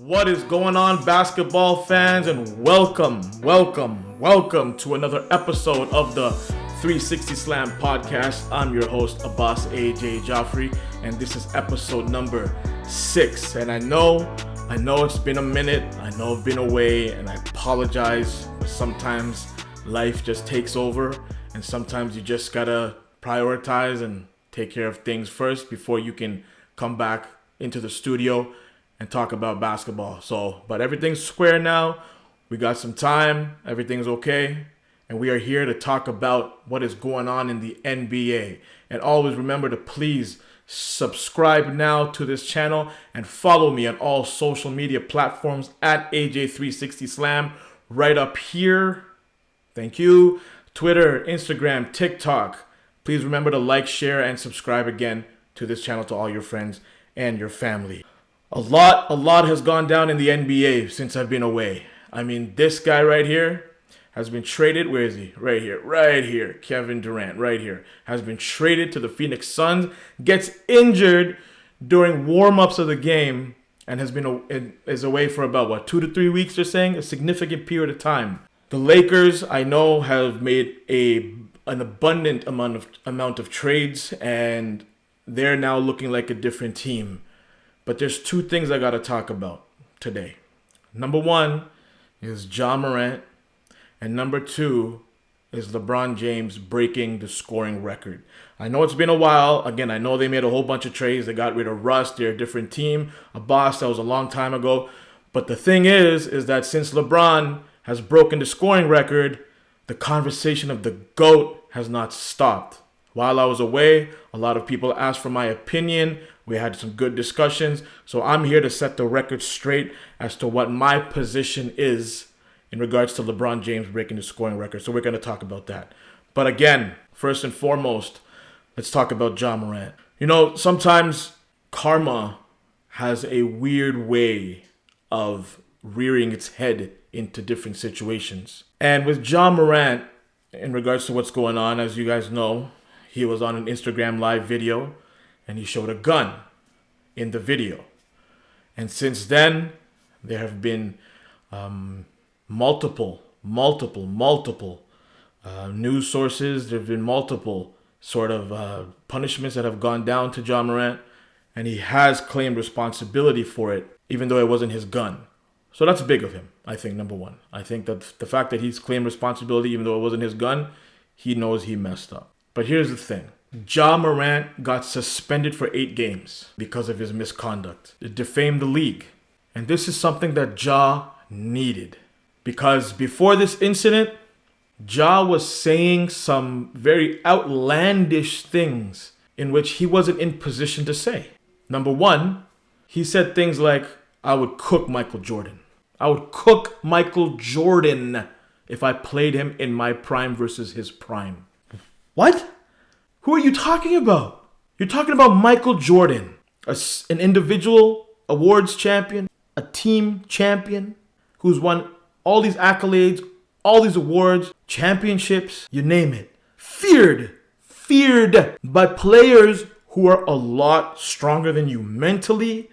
What is going on, basketball fans, and welcome to another episode of the 360 Slam podcast. I'm your host, Abbas AJ Jafri, and this is episode number 6. And I know it's been a minute. I know I've been away, and I apologize, but sometimes life just takes over, and sometimes you just gotta prioritize and take care of things first before you can come back into the studio and talk about basketball. But everything's square now. We got some time. Everything's okay. And we are here to talk about what is going on in the NBA. And always remember to please subscribe now to this channel and follow me on all social media platforms at AJ360Slam right up here. Thank you. Twitter, Instagram, TikTok. Please remember to like, share, and subscribe again to this channel to all your friends and your family. A lot has gone down in the NBA since I've been away. I mean, this guy right here has been traded. Where is he? Right here. Kevin Durant, right here, has been traded to the Phoenix Suns. Gets injured during warm-ups of the game and is away for about 2 to 3 weeks. They're saying a significant period of time. The Lakers, I know, have made an abundant amount of trades, and they're now looking like a different team. But there's 2 things I got to talk about today. Number 1 is Ja Morant, and number 2 is LeBron James breaking the scoring record. I know it's been a while. Again, I know they made a whole bunch of trades. They got rid of Russ. They're a different team. Abbas, that was a long time ago. But the thing is that since LeBron has broken the scoring record, the conversation of the GOAT has not stopped. While I was away, a lot of people asked for my opinion. We had some good discussions. So I'm here to set the record straight as to what my position is in regards to LeBron James breaking the scoring record. So we're going to talk about that. But again, first and foremost, let's talk about Ja Morant. You know, sometimes karma has a weird way of rearing its head into different situations. And with Ja Morant, in regards to what's going on, as you guys know, he was on an Instagram live video and he showed a gun in the video. And since then, there have been multiple news sources. There have been multiple sort of punishments that have gone down to Ja Morant, and he has claimed responsibility for it, even though it wasn't his gun. So that's big of him, I think, number 1. I think that the fact that he's claimed responsibility, even though it wasn't his gun, he knows he messed up. But here's the thing. Ja Morant got suspended for 8 games because of his misconduct. It defamed the league. And this is something that Ja needed. Because before this incident, Ja was saying some very outlandish things in which he wasn't in position to say. Number 1, he said things like, I would cook Michael Jordan. I would cook Michael Jordan if I played him in my prime versus his prime. What? Who are you talking about? You're talking about Michael Jordan, an individual awards champion, a team champion, who's won all these accolades, all these awards, championships, you name it. Feared by players who are a lot stronger than you mentally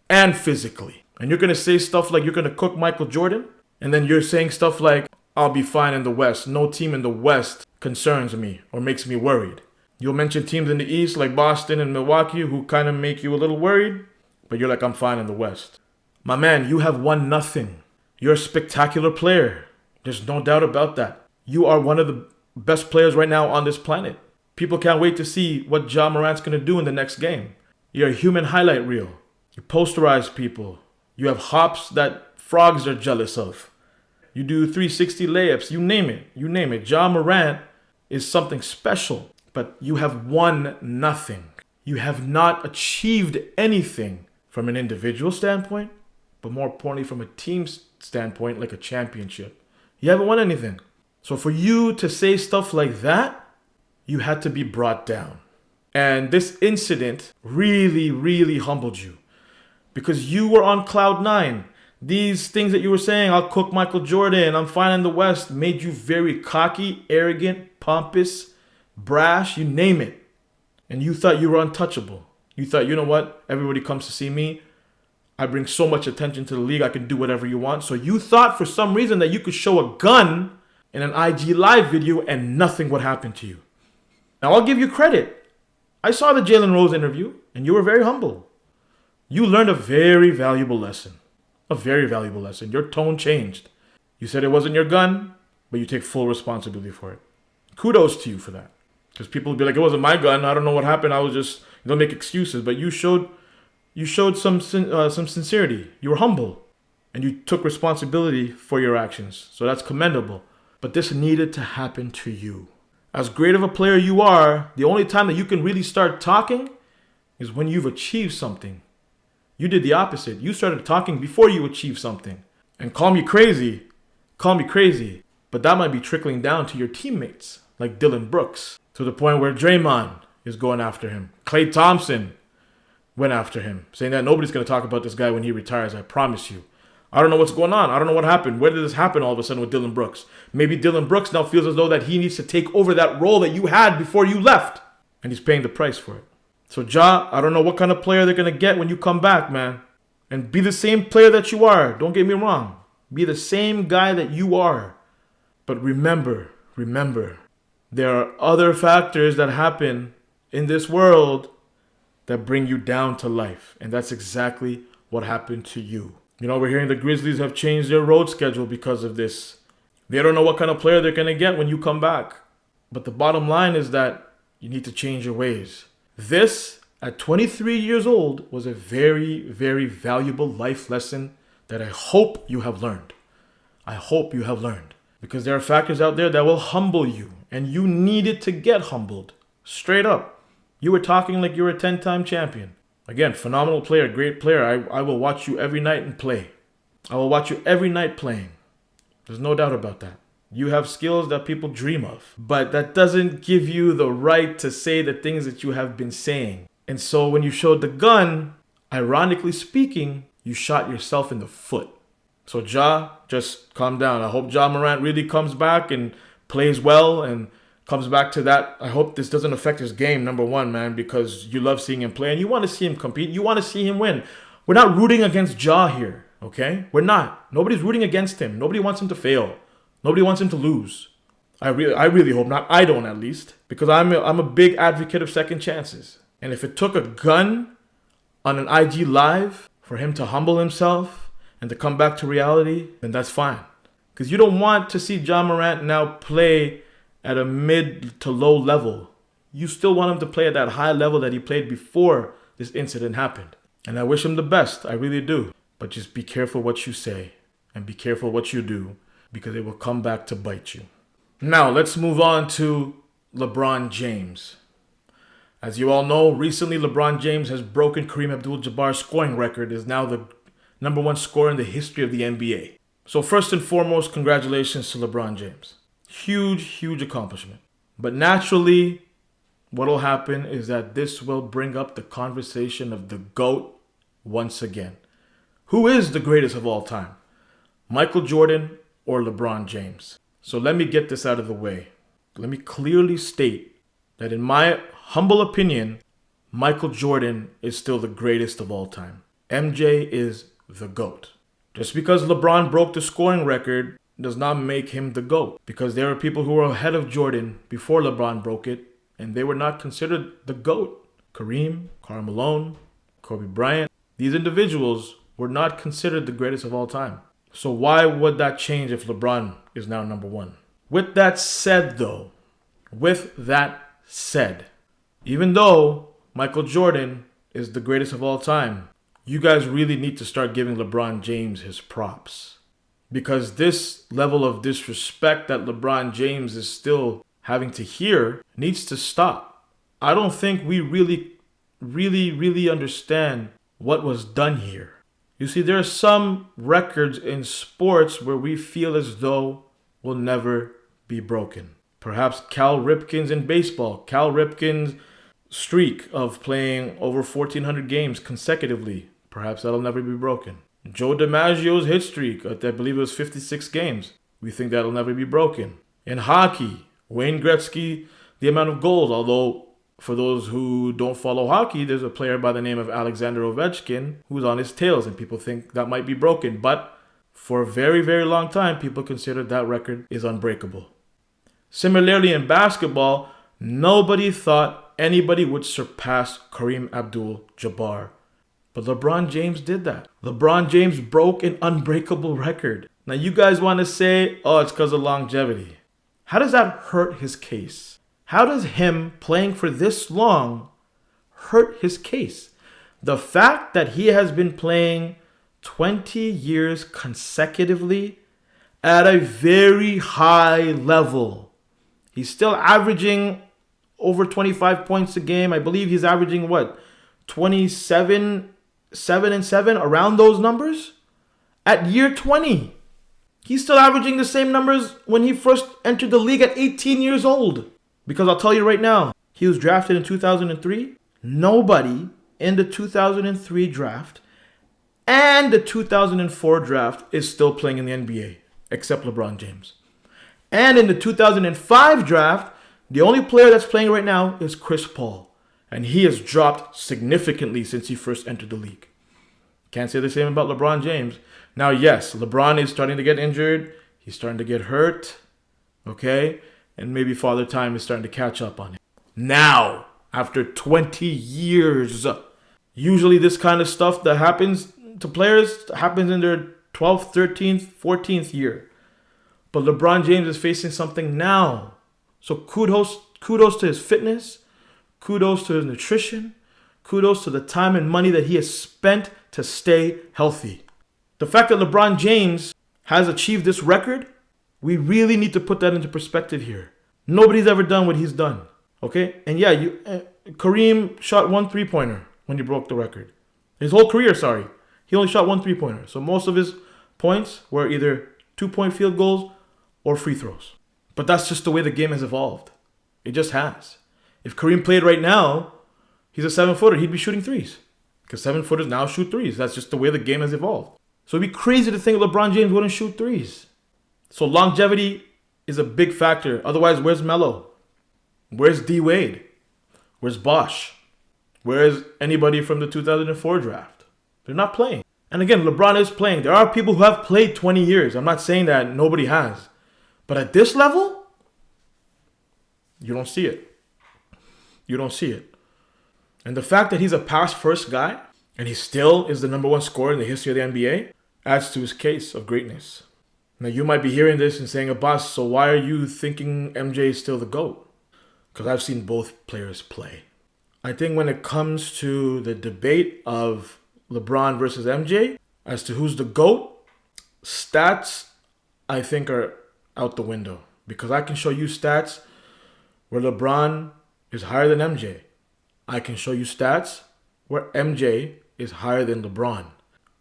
and physically. And you're going to say stuff like you're going to cook Michael Jordan? And then you're saying stuff like, I'll be fine in the West. No team in the West concerns me or makes me worried. You'll mention teams in the East like Boston and Milwaukee who kind of make you a little worried, but you're like, I'm fine in the West. My man, you have won nothing. You're a spectacular player. There's no doubt about that. You are one of the best players right now on this planet. People can't wait to see what Ja Morant's going to do in the next game. You're a human highlight reel. You posterize people. You have hops that frogs are jealous of. You do 360 layups, you name it. Ja Morant is something special, but you have won nothing. You have not achieved anything from an individual standpoint, but more importantly from a team standpoint, like a championship. You haven't won anything. So for you to say stuff like that, you had to be brought down. And this incident really humbled you because you were on cloud 9. These things that you were saying, I'll cook Michael Jordan, I'm fine in the West, made you very cocky, arrogant, pompous, brash, you name it. And you thought you were untouchable. You thought, you know what? Everybody comes to see me. I bring so much attention to the league, I can do whatever you want. So you thought for some reason that you could show a gun in an IG Live video and nothing would happen to you. Now, I'll give you credit. I saw the Jalen Rose interview, and you were very humble. You learned a very valuable lesson. A very valuable lesson. Your tone changed. You said it wasn't your gun, but you take full responsibility for it. Kudos to you for that. Because people would be like, it wasn't my gun. I don't know what happened. I was just, you don't make excuses. But you showed some sincerity. You were humble. And you took responsibility for your actions. So that's commendable. But this needed to happen to you. As great of a player you are, the only time that you can really start talking is when you've achieved something. You did the opposite. You started talking before you achieved something. And call me crazy, but that might be trickling down to your teammates, like Dillon Brooks, to the point where Draymond is going after him. Klay Thompson went after him, saying that nobody's going to talk about this guy when he retires, I promise you. I don't know what's going on. I don't know what happened. Where did this happen all of a sudden with Dillon Brooks? Maybe Dillon Brooks now feels as though that he needs to take over that role that you had before you left. And he's paying the price for it. So Ja, I don't know what kind of player they're going to get when you come back, man. And be the same player that you are. Don't get me wrong. Be the same guy that you are. But remember, there are other factors that happen in this world that bring you down to life. And that's exactly what happened to you. You know, we're hearing the Grizzlies have changed their road schedule because of this. They don't know what kind of player they're going to get when you come back. But the bottom line is that you need to change your ways. This, at 23 years old, was a very, very valuable life lesson that I hope you have learned. I hope you have learned. Because there are factors out there that will humble you. And you needed to get humbled. Straight up. You were talking like you were a 10-time champion. Again, phenomenal player, great player. I will watch you every night and play. I will watch you every night playing. There's no doubt about that. You have skills that people dream of. But that doesn't give you the right to say the things that you have been saying. And so when you showed the gun, ironically speaking, you shot yourself in the foot. So Ja, just calm down. I hope Ja Morant really comes back and plays well and comes back to that. I hope this doesn't affect his game, number one, man, because you love seeing him play and you want to see him compete. You want to see him win. We're not rooting against Ja here, okay? We're not. Nobody's rooting against him. Nobody wants him to fail. Nobody wants him to lose. I really hope not. I don't, at least, because I'm a big advocate of second chances. And if it took a gun on an IG Live for him to humble himself and to come back to reality, then that's fine. Because you don't want to see Ja Morant now play at a mid to low level. You still want him to play at that high level that he played before this incident happened. And I wish him the best. I really do. But just be careful what you say and be careful what you do, because it will come back to bite you. Now, let's move on to LeBron James. As you all know, recently LeBron James has broken Kareem Abdul-Jabbar's scoring record, is now the number one scorer in the history of the NBA. So first and foremost, congratulations to LeBron James. Huge accomplishment. But naturally, what will happen is that this will bring up the conversation of the GOAT once again. Who is the greatest of all time? Michael Jordan or LeBron James? So let me get this out of the way. Let me clearly state that in my humble opinion, Michael Jordan is still the greatest of all time. MJ is the GOAT. Just because LeBron broke the scoring record does not make him the GOAT, because there are people who were ahead of Jordan before LeBron broke it, and they were not considered the GOAT. Kareem, Karl Malone, Kobe Bryant, these individuals were not considered the greatest of all time. So why would that change if LeBron is now number one? With that said, even though Michael Jordan is the greatest of all time, you guys really need to start giving LeBron James his props. Because this level of disrespect that LeBron James is still having to hear needs to stop. I don't think we really understand what was done here. You see, there are some records in sports where we feel as though will never be broken. Perhaps Cal Ripken's in baseball. Cal Ripken's streak of playing over 1,400 games consecutively. Perhaps that'll never be broken. Joe DiMaggio's hit streak, I believe it was 56 games. We think that'll never be broken. In hockey, Wayne Gretzky, the amount of goals, although For those who don't follow hockey, there's a player by the name of Alexander Ovechkin who's on his tails, and people think that might be broken. But for a very, very long time, people considered that record is unbreakable. Similarly, in basketball, nobody thought anybody would surpass Kareem Abdul-Jabbar. But LeBron James did that. LeBron James broke an unbreakable record. Now you guys want to say, oh, it's because of longevity. How does that hurt his case? How does him playing for this long hurt his case? The fact that he has been playing 20 years consecutively at a very high level. He's still averaging over 25 points a game. I believe he's averaging 27, 7 and 7, around those numbers at year 20. He's still averaging the same numbers when he first entered the league at 18 years old. Because I'll tell you right now, he was drafted in 2003. Nobody in the 2003 draft and the 2004 draft is still playing in the NBA except LeBron James. And in the 2005 draft, the only player that's playing right now is Chris Paul. And he has dropped significantly since he first entered the league. Can't say the same about LeBron James. Now, yes, LeBron is starting to get injured. He's starting to get hurt. Okay? And maybe Father Time is starting to catch up on him. Now, after 20 years, usually this kind of stuff that happens to players happens in their 12th, 13th, 14th year. But LeBron James is facing something now. So kudos to his fitness. Kudos to his nutrition. Kudos to the time and money that he has spent to stay healthy. The fact that LeBron James has achieved this record, we really need to put that into perspective here. Nobody's ever done what he's done. Okay? And yeah, Kareem shot 1 3-pointer when he broke the record. His whole career, sorry. He only shot 1 3-pointer. So most of his points were either 2-point field goals or free throws. But that's just the way the game has evolved. It just has. If Kareem played right now, he's a 7-footer. He'd be shooting threes. Because 7-footers now shoot threes. That's just the way the game has evolved. So it'd be crazy to think LeBron James wouldn't shoot threes. So longevity is a big factor. Otherwise, where's Melo? Where's D Wade? Where's Bosh? Where's anybody from the 2004 draft? They're not playing. And again, LeBron is playing. There are people who have played 20 years. I'm not saying that nobody has. But at this level, you don't see it. You don't see it. And the fact that he's a pass-first guy, and he still is the number 1 scorer in the history of the NBA, adds to his case of greatness. Now, you might be hearing this and saying, Abbas, so why are you thinking MJ is still the GOAT? Because I've seen both players play. I think when it comes to the debate of LeBron versus MJ, as to who's the GOAT, stats, I think, are out the window. Because I can show you stats where LeBron is higher than MJ. I can show you stats where MJ is higher than LeBron.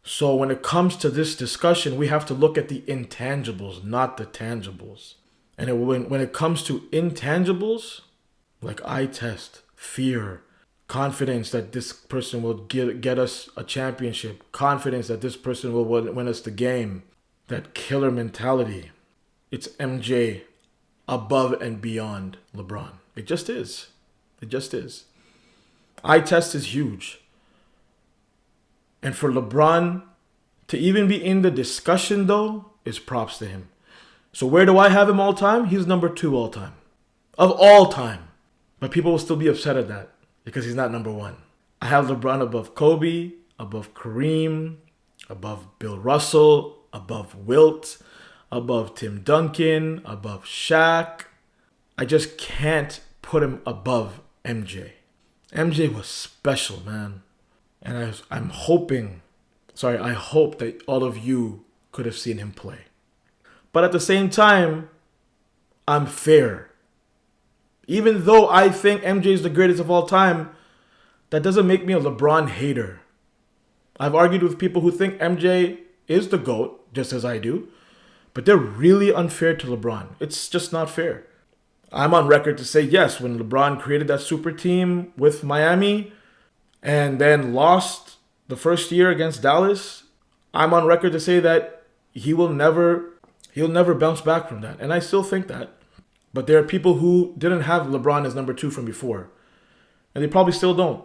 So when it comes to this discussion, we have to look at the intangibles, not the tangibles. And when it comes to intangibles, like eye test, fear, confidence that this person will get us a championship, confidence that this person will win us the game, that killer mentality, it's MJ above and beyond LeBron. It just is. It just is. Eye test is huge. And for LeBron to even be in the discussion, though, is props to him. So where do I have him all time? He's number 2 all time. Of all time. But people will still be upset at that because he's not number 1. I have LeBron above Kobe, above Kareem, above Bill Russell, above Wilt, above Tim Duncan, above Shaq. I just can't put him above MJ. MJ was special, man. And I hope that all of you could have seen him play. But at the same time, I'm fair. Even though I think MJ is the greatest of all time, that doesn't make me a LeBron hater. I've argued with people who think MJ is the GOAT, just as I do. But they're really unfair to LeBron. It's just not fair. I'm on record to say, yes, when LeBron created that super team with Miami and then lost the first year against Dallas, I'm on record to say that he'll never bounce back from that. And I still think that. But there are people who didn't have LeBron as number 2 from before. And they probably still don't.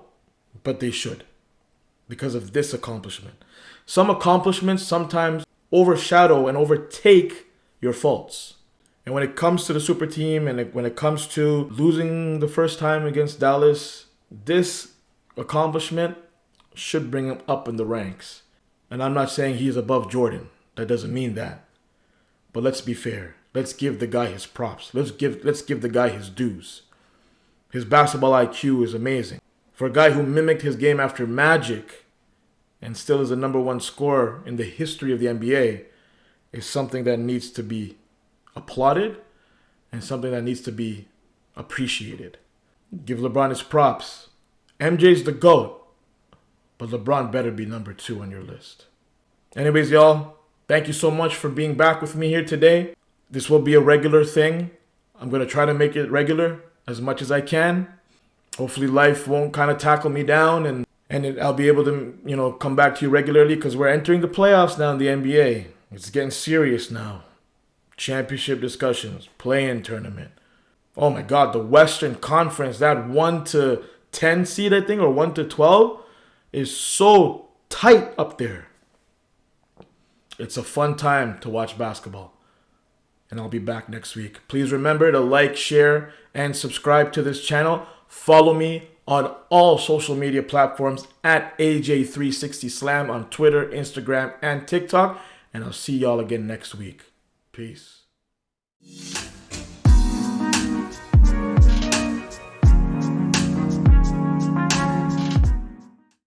But they should. Because of this accomplishment. Some accomplishments sometimes overshadow and overtake your faults. And when it comes to the super team and when it comes to losing the first time against Dallas, this accomplishment should bring him up in the ranks. And I'm not saying he's above Jordan. That doesn't mean that. But let's be fair. Let's give the guy his props. Let's give the guy his dues. His basketball IQ is amazing. For a guy who mimicked his game after Magic and still is the number one scorer in the history of the NBA is something that needs to be applauded and something that needs to be appreciated. Give LeBron his props. MJ's the GOAT, but LeBron better be number 2 on your list. Anyways, y'all, thank you so much for being back with me here today. This will be a regular thing. I'm going to try to make it regular as much as I can. Hopefully life won't kind of tackle me down and I'll be able to, come back to you regularly because we're entering the playoffs now in the NBA. It's getting serious now. Championship discussions, play-in tournament. Oh my God, the Western Conference, that 1 to 10 seed, I think, or 1 to 12 is so tight up there. It's a fun time to watch basketball. And I'll be back next week. Please remember to like, share, and subscribe to this channel. Follow me on all social media platforms at AJ360Slam on Twitter, Instagram, and TikTok. And I'll see y'all again next week. Peace.